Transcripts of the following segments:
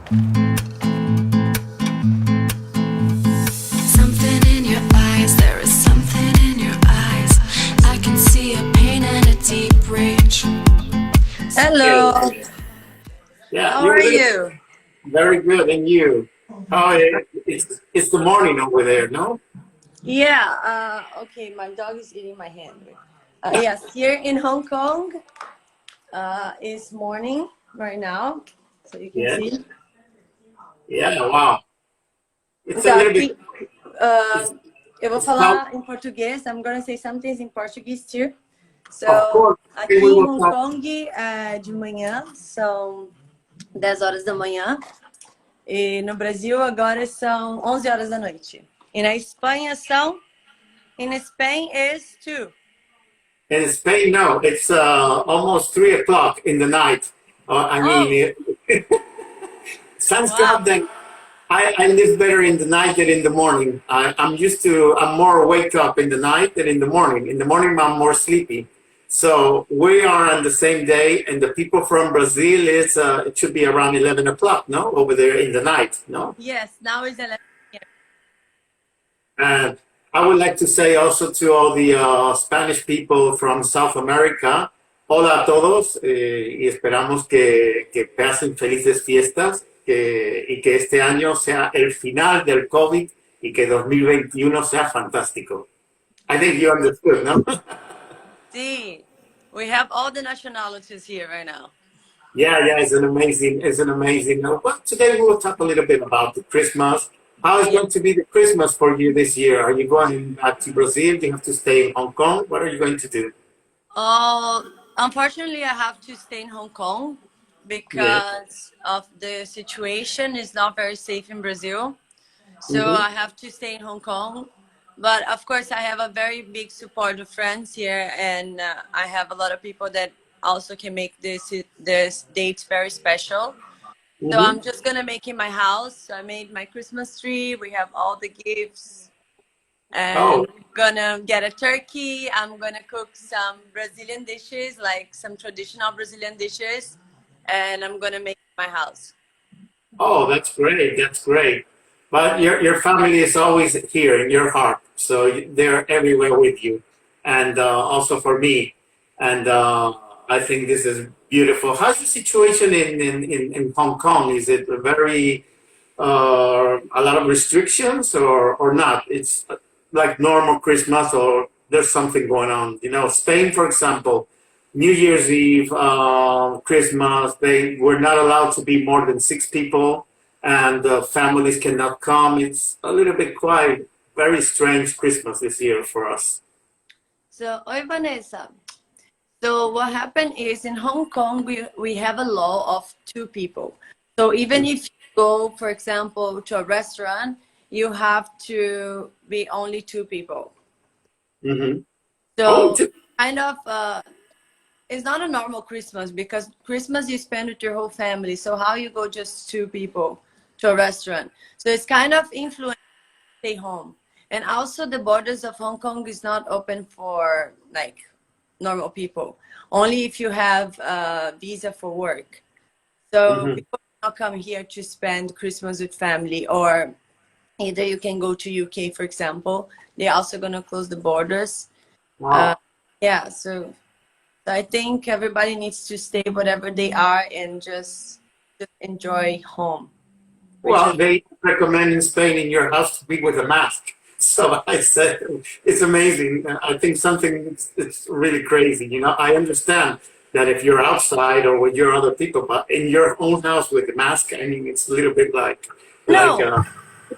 Something in your eyes, there is something in your eyes. I can see a pain and a deep rage. Hello. Yeah, How you're are really you? very good. And you? How it's the morning over there, no? Yeah, okay, my dog is eating my hand. Yes, here in Hong Kong, it's morning right now, so you can Yeah. see. Yeah, wow. It's a Então, little bit aqui, uh, it's, eu vou it's how falar em português. I'm gonna say some things in Portuguese too. of So, course we aqui em will Hong talk. Kong, de manhã, são 10 horas da manhã. E no Brasil, agora são 11 horas da noite. E na Espanha são... In Spain is 2. In Spain, no, it's almost 3 o'clock in the night. I Oh, mean, thanks wow. God that I live better in the night than in the morning. I'm more wake up in the night than in the morning. In the morning, I'm more sleepy. So we are on the same day, and the people from Brazil it should be around 11 o'clock, no, over there in the night, no. Yes, now is 11. And I would like to say also to all the Spanish people from South America, hola a todos, y esperamos que pasen felices fiestas y que este año sea el final del COVID y que 2021 sea fantástico. I think you understood, no? See, we have all the nationalities here right now. Yeah, it's an amazing. Well, today we will talk a little bit about the Christmas. How is Yeah. going to be the Christmas for you this year? Are you going back to Brazil? Do you have to stay in Hong Kong? What are you going to do? Unfortunately, I have to stay in Hong Kong Yeah. because of the situation is not very safe in Brazil. So Hmm. I have to stay in Hong Kong. But of course, I have a very big support of friends here, and I have a lot of people that also can make this date very special. So Hmm. I'm just gonna make in my house. So I made my Christmas tree. We have all the gifts, Oh, and gonna get a turkey. I'm gonna cook some Brazilian dishes, like some traditional Brazilian dishes, and I'm gonna make in my house. oh, that's great. That's great. But your family is always here in your heart, so they're everywhere with you, and also for me. And I think this is beautiful. How's the situation in Hong Kong? Is it very a lot of restrictions or not? It's like normal Christmas or there's something going on. You know, Spain, for example, New Year's Eve, Christmas, they were not allowed to be more than 6 people and families cannot come. It's a little bit quite very strange Christmas this year for us. So, oi Vanessa. So what happened is in Hong Kong we have a law of 2 people. So even if you go, for example, to a restaurant, you have to be only 2 people. Hmm. Oh, So kind of it's not a normal Christmas because Christmas you spend with your whole family. So how you go just 2 people to a restaurant? So it's kind of influence stay home. And also the borders of Hong Kong is not open for like normal people. Only if you have a visa for work. So hmm. people cannot come here to spend Christmas with family, or either you can go to UK, for example. They're also gonna close the borders. Wow. Yeah, so I think everybody needs to stay whatever they are and just enjoy home, which Well, is they recommend in Spain in your house to be with a mask. So I said, it's amazing. I think something it's really crazy. You know, I understand that if you're outside or with your other people, but in your own house with a mask, I mean, it's a little bit like, no.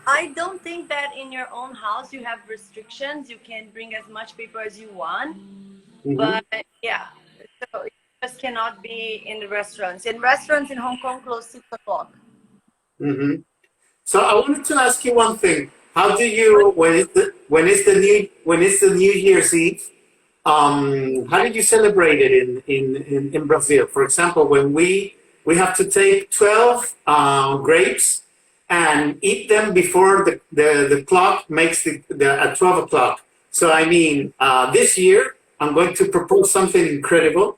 I don't think that in your own house you have restrictions. You can bring as much people as you want. mhm. But yeah, so you just cannot be in the restaurants. In restaurants in Hong Kong close 6 o'clock. Hmm. So I wanted to ask you one thing. How do you when it's the New Year's Eve? How did you celebrate it in Brazil? For example, when we have to take 12 grapes and eat them before the clock makes the at 12 o'clock. So I mean, this year I'm going to propose something incredible.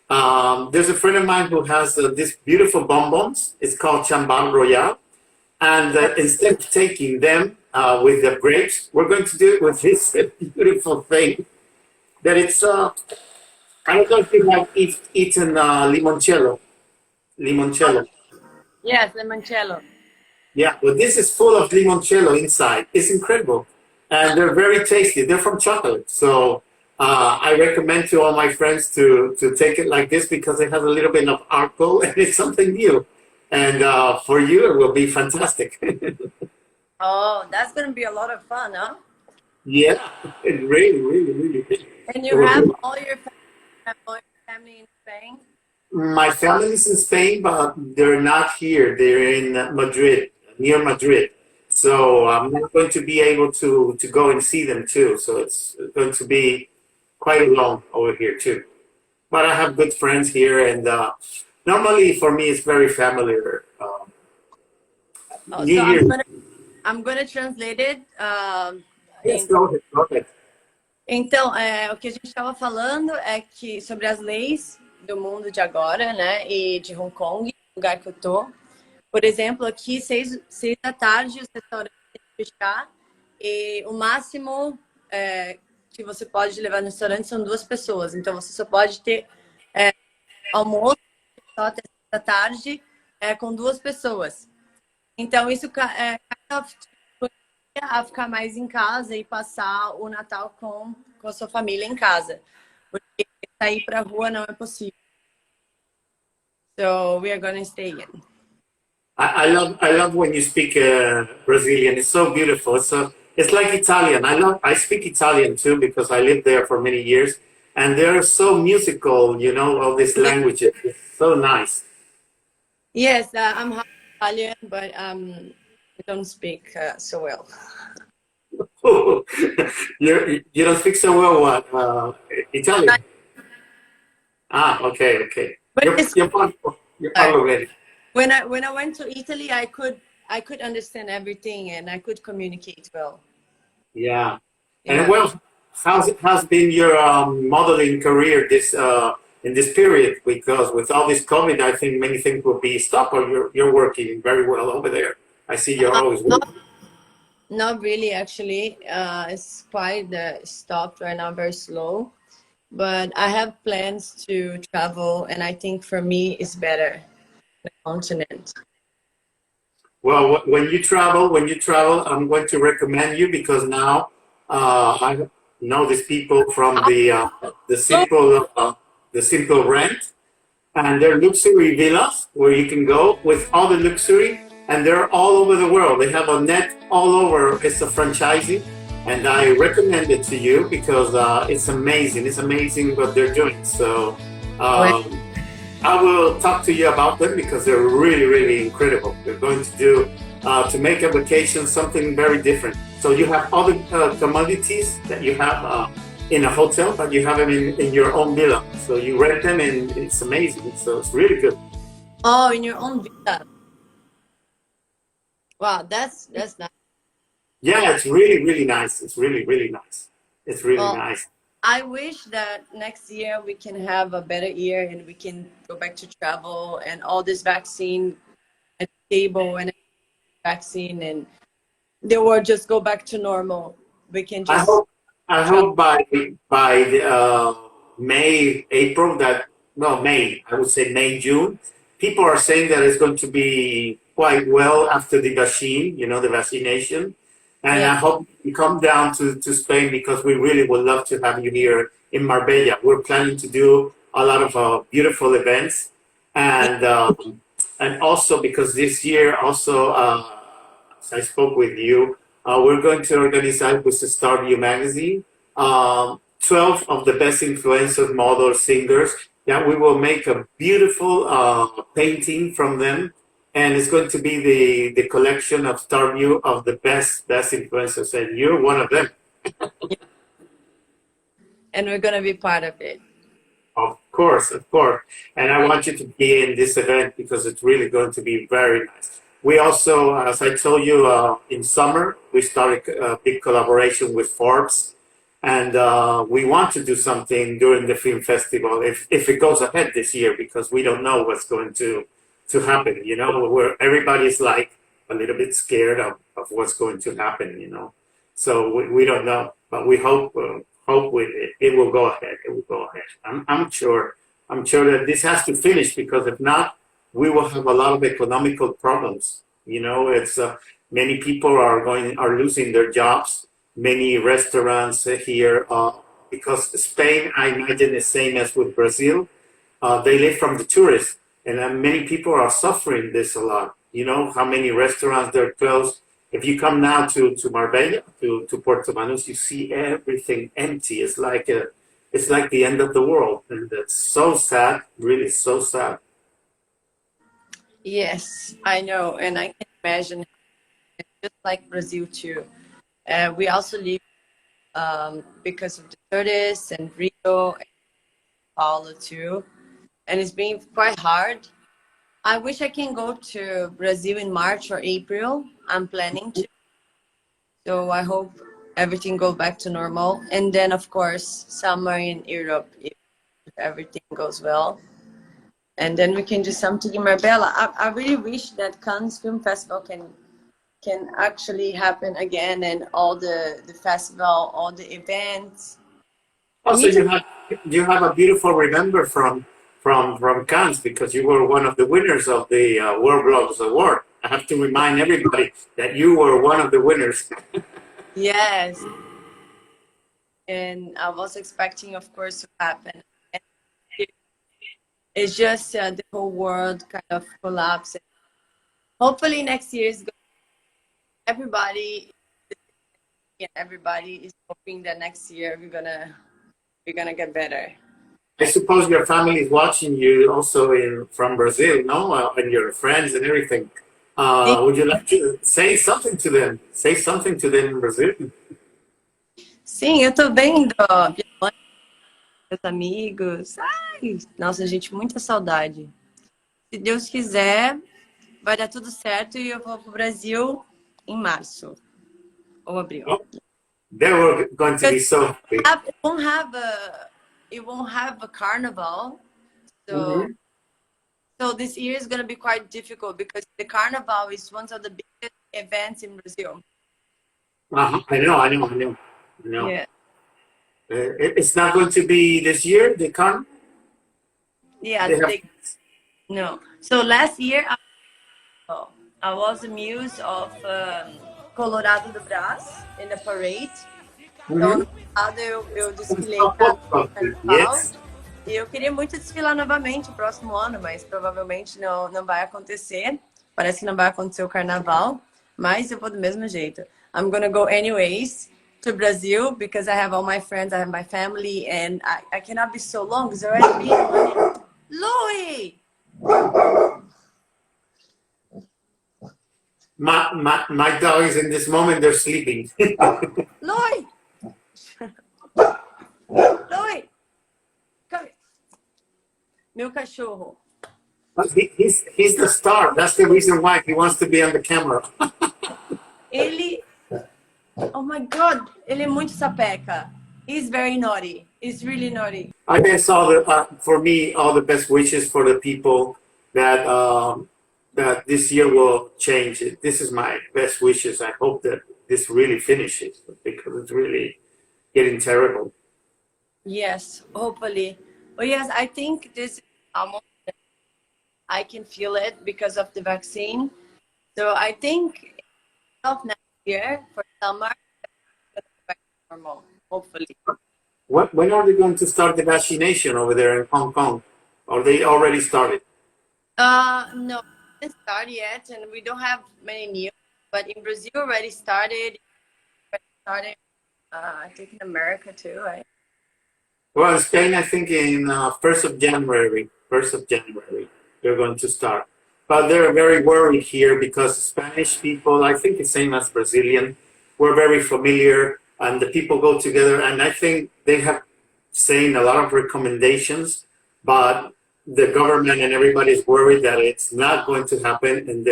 There's a friend of mine who has this beautiful bonbons. It's called Chambal Royal. And instead of taking them with the grapes, we're going to do it with this beautiful thing that it's, I don't know if you have eaten limoncello. Limoncello. Yes, limoncello. Yeah, but this is full of limoncello inside. It's incredible. And they're very tasty. They're from chocolate. So I recommend to all my friends to take it like this because it has a little bit of alcohol and it's something new. And for you, it will be fantastic. Oh, that's gonna be a lot of fun, huh? Yeah, it really, really, really is. And It you will have be- all your family in Spain? My family is in Spain, but they're not here. They're in Madrid, near Madrid. So I'm not going to be able to go and see them too. So it's going to be quite alone over here too. But I have good friends here, and normally for me it's very familiar. Oh, New so Year. I'm gonna translate it. Yes, go ahead. Go ahead. Então, o que a gente estava falando é que sobre as leis do mundo de agora, né, e de Hong Kong, lugar que eu tô. Por exemplo, aqui 6 da tarde os restaurantes têm que fechar e o máximo que você pode levar no restaurante são 2 pessoas. Então você só pode ter almoço só até 6 da tarde com 2 pessoas. Então isso a ficar mais em casa e passar o Natal com a sua família em casa. Porque sair pra rua não é possível. So we are gonna stay in. I love when you speak Brazilian. It's so beautiful. It's like Italian. I speak Italian too because I lived there for many years, and they're so musical. You know, all these languages. It's so nice. Yes, I'm half Italian, but I don't speak so well. You don't speak so well what Italian? Ah, okay, okay. But You're part already. when I went to Italy, I could understand everything and I could communicate well. Yeah. Yeah. And well, how's been your modeling career this in this period? Because with all this COVID, I think many things will be stopped. Or you're working very well over there. I see you're always working. Not really, actually. It's quite stopped right now, very slow. But I have plans to travel, and I think for me, it's better the continent. Well, when you travel, I'm going to recommend you because now I know these people from the simple rent, and they're luxury villas where you can go with all the luxury, and they're all over the world. They have a net all over. It's a franchising, and I recommend it to you because it's amazing. It's amazing what they're doing. So I will talk to you about them because they're really, really incredible. They're going to do to make a vacation something very different. So you have all the commodities that you have in a hotel, but you have them in your own villa. So you rent them, and it's amazing. So it's really good. Oh, in your own villa. Wow, that's nice. Yeah, it's really, really nice. It's really, really nice. It's really Well, nice. I wish that next year we can have a better year and we can go back to travel and all this vaccine at the table and vaccine and the world just go back to normal. We can I just hope by the, May, April, May, I would say May, June, people are saying that it's going to be quite well after the vaccine, the vaccination. And I hope you come down to Spain because we really would love to have you here in Marbella. We're planning to do a lot of beautiful events. And also because this year also, as I spoke with you, we're going to organize with the Starview magazine 12 of the best influencers, models, singers, that we will make a beautiful painting from them. And it's going to be the collection of Starview of the best influencers. And you're one of them. and we're gonna be part of it. Of course, of course. And I want you to be in this event because it's really going to be very nice. We also, as I told you, in summer, we started a big collaboration with Forbes. And we want to do something during the film festival if it goes ahead this year, because we don't know what's going to happen. You know, where everybody's like a little bit scared of what's going to happen. You know, so we don't know, but we hope it will go ahead. It will go ahead. I'm sure. I'm sure that this has to finish, because if not, we will have a lot of economical problems. You know, it's many people are losing their jobs. Many restaurants here, because Spain, I imagine, is same as with Brazil. They live from the tourists, and many people are suffering this a lot. You know how many restaurants they're closed. If you come now to Marbella, to Puerto Banús, you see everything empty. It's like the end of the world, and it's so sad, really so sad. Yes, I know, and I can imagine it's just like Brazil too. We also live because of the tourists and Rio and Paulo too, and it's been quite hard. I wish I can go to Brazil in March or April. I'm planning to, so I hope everything goes back to normal. And then, of course, summer in Europe if everything goes well. And then we can do something in Marbella. I really wish that Cannes Film Festival can actually happen again, and all the festival, all the events. Also, you have a beautiful remember from Cannes, because you were one of the winners of the World Blogs Award. I have to remind everybody that you were one of the winners. Yes. And I was expecting, of course, to happen. And it's just the whole world kind of collapsed. Hopefully next year is good. Everybody is hoping that next year we're gonna get better. I suppose your family is watching you also from Brazil, no? And your friends and everything. Would you like to say something to them? Say something to them in Brazil. Sim, eu tô vendo, ó, meus amigos. Ai, nossa, gente, muita saudade. Se Deus quiser, vai dar tudo certo e eu vou pro Brasil em março ou abril. Oh, they were going to be so happy. It won't have a carnival, so so this year is gonna be quite difficult because the carnival is one of the biggest events in Brazil. I know. Yeah, It's not going to be this year, the con? yeah. They have, No. So last year, I was the muse of Colorado do Brás in the parade. Então, no passado eu desfilei para o carnaval. yes. E eu queria muito desfilar novamente o próximo ano, mas provavelmente não vai acontecer. Parece que não vai acontecer o carnaval, mas eu vou do mesmo jeito. I'm gonna go anyways to Brazil because I have all my friends, I have my family, and I cannot be so long because I already been. Louis! My dogs in this moment, they're sleeping. Louis! Louis! Come here. Meu cachorro. He's the star. That's the reason why he wants to be on the camera. Ele... Oh my God! Ele é muito sapeca. He's very naughty. He's really naughty. I guess for me, all the best wishes for the people that that this year will change it. This is my best wishes. I hope that this really finishes because it's really getting terrible. Yes, hopefully. But yes, I think this is almost, I can feel it because of the vaccine. So I think of next year for summer, it's back to normal, hopefully. When are they going to start the vaccination over there in Hong Kong? Or they already started? No, it didn't start yet, and we don't have many news. But in Brazil already started. I think in America too, right? Well, in Spain, I think in 1st of January, they're going to start. But they're very worried here because Spanish people, I think it's same as Brazilian, we're very familiar and the people go together. And I think they have saying a lot of recommendations, but the government and everybody is worried that it's not going to happen. And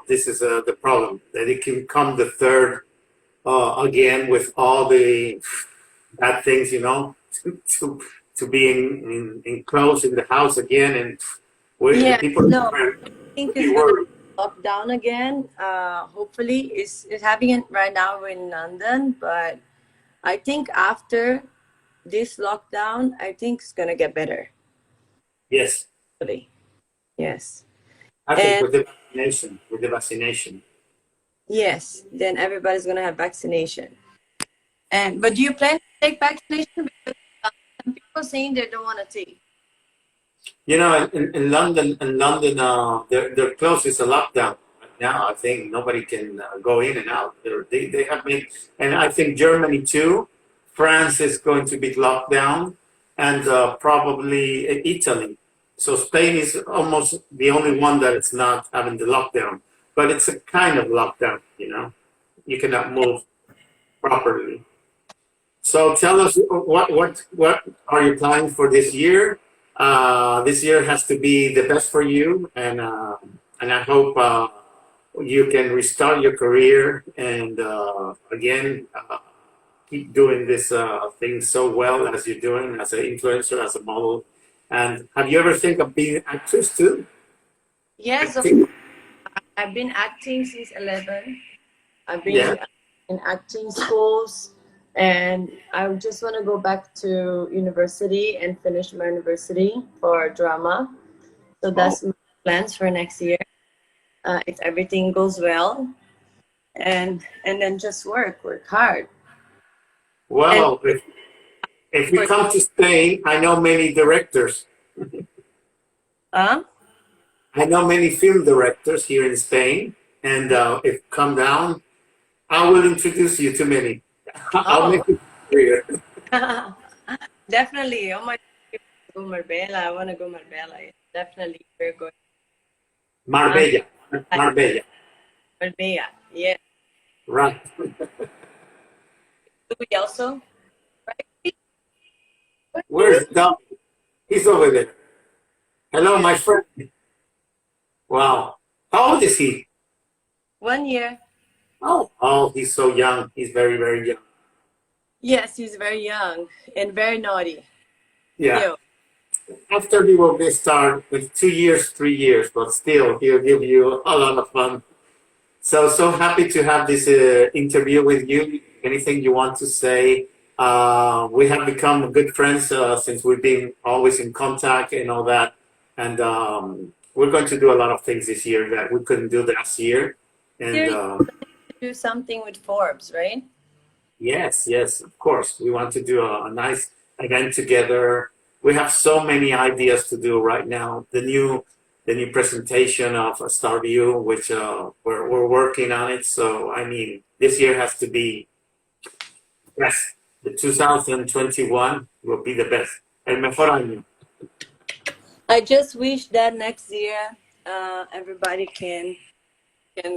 this is the problem, that it can come the third again with all the bad things, you know, to be enclosed in the house again, and the Yeah, people no, are I think be it's gonna worried. lock down again. Hopefully, it's happening right now in London, but I think after this lockdown, I think it's gonna get better. Yes, Hopefully, yes, I think and with the vaccination. yes, then everybody's gonna have vaccination. And but do you plan to take vaccination? Because some people saying they don't want to take. You know, in London, they're closed. It's a lockdown right now. I think nobody can go in and out. They have made, and I think Germany too. France is going to be locked down, and probably Italy. So Spain is almost the only one that it's not having the lockdown, but it's a kind of lockdown. You know, you cannot move properly. So tell us what are you planning for this year? This year has to be the best for you, and I hope you can restart your career and again keep doing this thing so well as you're doing as an influencer, as a model. And have you ever think of being an actress too? Yes, Acting? I've been acting since 11. I've Yeah. been in acting schools, and I just want to go back to university and finish my university for drama. So Oh, that's my plans for next year. If everything goes well, and then just work hard. And well, if you come to Spain, I know many directors. uh, I know many film directors here in Spain, and if come down, I will introduce you to many. I'll oh, make it clear. definitely. Oh my, go Marbella. I want to go Marbella. Yeah, definitely, we're going. Um, Marbella, Marbella, Marbella. Yeah. right. We also. Right? Where's Dom? He's over there. Hello, my friend. Wow. How old is he? 1 year. Oh, he's so young. He's very, very young. Yes, he's very young and very naughty. Yeah. Yo. After he will be start with 2 years, 3 years, but still, he'll give you a lot of fun. So happy to have this interview with you. Anything you want to say? We have become good friends since we've been always in contact and all that. And we're going to do a lot of things this year that we couldn't do last year. And Here you do something with Forbes, right? yes, of course, we want to do a nice event together. We have so many ideas to do right now. The new presentation of Starview, which we're working on it. So I mean, this year has to be best. The 2021 will be the best. El mejor año. I just wish that next year everybody can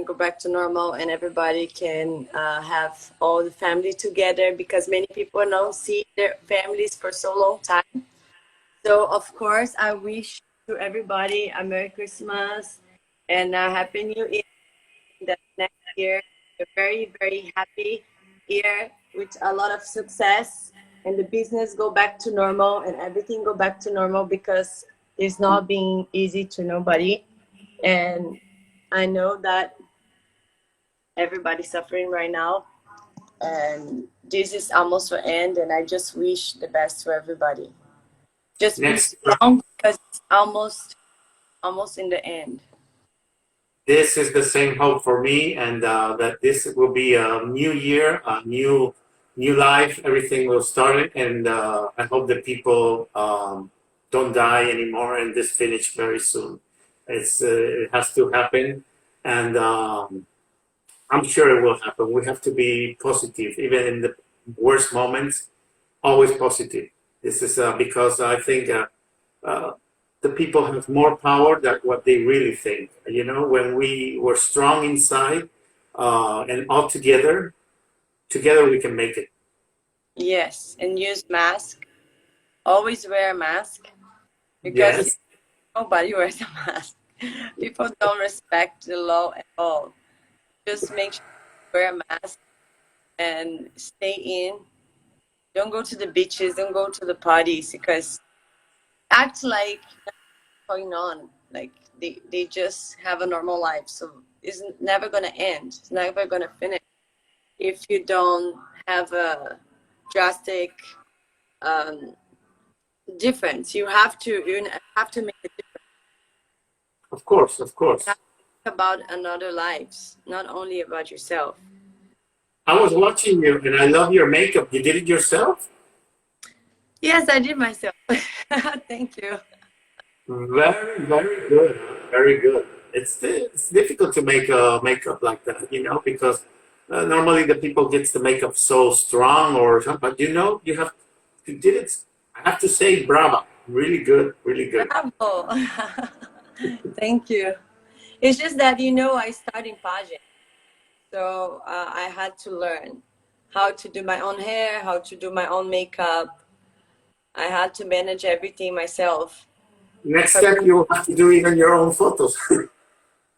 go back to normal and everybody can have all the family together because many people don't see their families for so long time. So of course, I wish to everybody a Merry Christmas and a Happy New Year. That next year, a very very happy year with a lot of success and the business go back to normal and everything go back to normal because it's not being easy to nobody. And I know that everybody's suffering right now, and this is almost to end. And I just wish the best for everybody. Just be Next, strong because it's almost in the end. this is the same hope for me, and that this will be a new year, a new life. Everything will start, and I hope that people don't die anymore, and this finish very soon. It has to happen, and I'm sure it will happen. We have to be positive, even in the worst moments. Always positive. This is because I think the people have more power than what they really think. You know, when we were strong inside and all together, together we can make it. Yes, and use mask. Always wear a mask because Yes, nobody wears a mask. People don't respect the law at all. Just make sure you wear a mask and stay in Don't go to the beaches. Don't go to the parties because act like nothing's going on. Like they just have a normal life. So it's never gonna end. It's never gonna finish if you don't have a drastic difference. You have to make a difference Of course, of course. about another lives, not only about yourself. I was watching you, and I love your makeup. You did it yourself? Yes, I did myself. Thank you. Very, very good. Very good. It's difficult to make a makeup like that, you know, because normally the people gets the makeup so strong or something. But you know, you did it. I have to say, bravo. Really good. Really good. Bravo. Thank you. It's just that, you know, I started in pageant. So I had to learn how to do my own hair, how to do my own makeup. I had to manage everything myself. Next step, you will have to do even your own photos.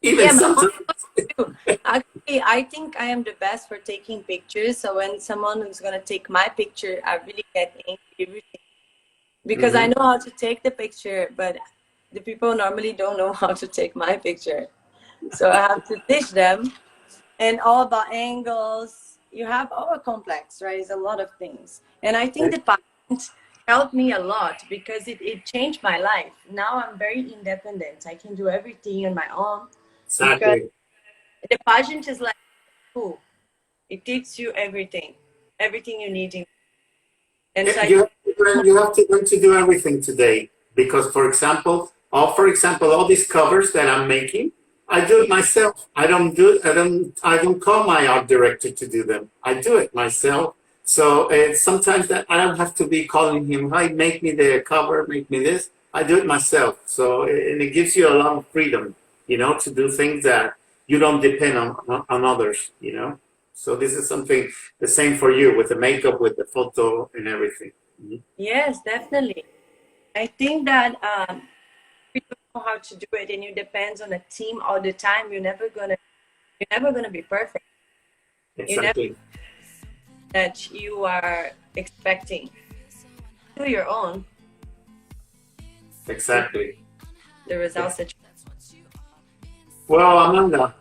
Even Yeah, my own sometimes. photos too. Actually, I think I am the best for taking pictures. So when someone is going to take my picture, I really get angry because I know how to take the picture, but the people normally don't know how to take my picture. So I have to teach them. And all about angles. You have our complex, right? It's a lot of things. And I think the pageant helped me a lot because it changed my life. Now I'm very independent. I can do everything on my own. Exactly. The pageant is like school. It teaches you everything you need. And so You have to learn to do everything today because, for example, all these covers that I'm making, I do it myself. I don't call my art director to do them. I do it myself. So sometimes that I don't have to be calling him, "Hi, make me the cover, make me this." I do it myself. So and it gives you a lot of freedom, you know, to do things that you don't depend on others, you know. So this is something the same for you with the makeup, with the photo, and everything. yes, definitely. I think that if you don't know how to do it and you depend on a team all the time, you're never gonna be perfect. Exactly. That you are expecting. Do your own. Exactly. The results that Well, Amanda,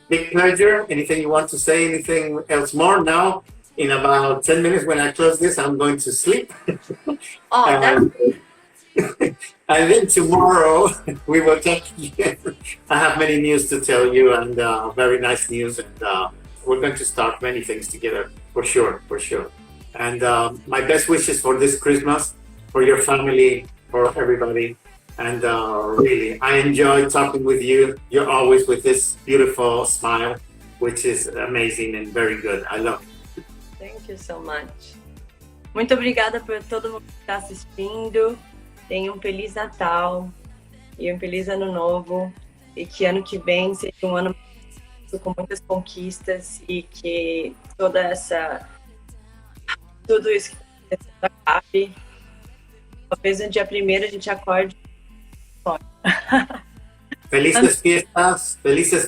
big pleasure. Anything you want to say? Anything else more? Now, in about 10 minutes when I close this, I'm going to sleep. that's And then tomorrow we will talk again. I have many news to tell you and very nice news. And we're going to start many things together for sure, for sure. And my best wishes for this Christmas, for your family, for everybody. And really, I enjoy talking with you. You're always with this beautiful smile, which is amazing and very good. I love it. Thank you so much. Muito obrigada por todo mundo que está assistindo. Tenha um Feliz Natal e um Feliz Ano Novo. E que ano que vem seja um ano com muitas conquistas e que tudo isso que acabe. Talvez no dia 1º a gente acorde. Felices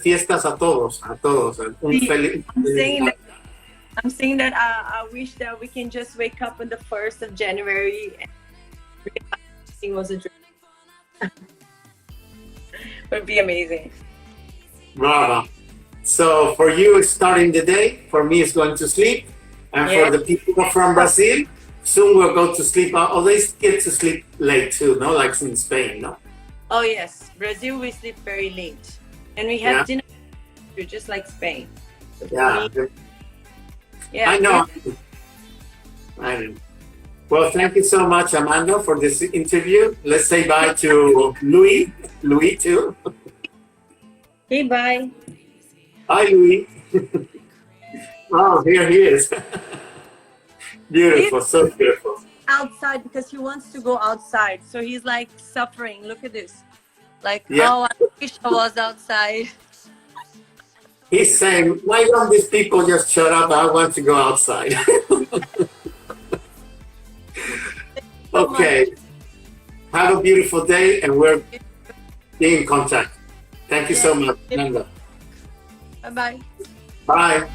fiestas a todos, a todos. I'm saying that I wish that we can just wake up on the 1st of January and realize everything was a dream. Would be amazing. Bravo. So for you, it's starting the day. For me, it's going to sleep. And for the people from Brazil, soon we'll go to sleep. Oh, they get to sleep late too, no? Like in Spain, no? Oh yes, Brazil we sleep very late, and we have dinner just like Spain. So I know. I know. Well, thank you so much, Amanda, for this interview. Let's say bye to Louis. Louis too. Okay, bye. Hi, Louis. Oh, here he is. Beautiful, so beautiful. Outside because he wants to go outside, so he's like suffering. Look at this. Like, oh, I wish I was outside. He's saying, why don't these people just shut up? I want to go outside. Okay. Have a beautiful day, and we're in contact. Thank you so much, Amanda. Bye-bye. Bye.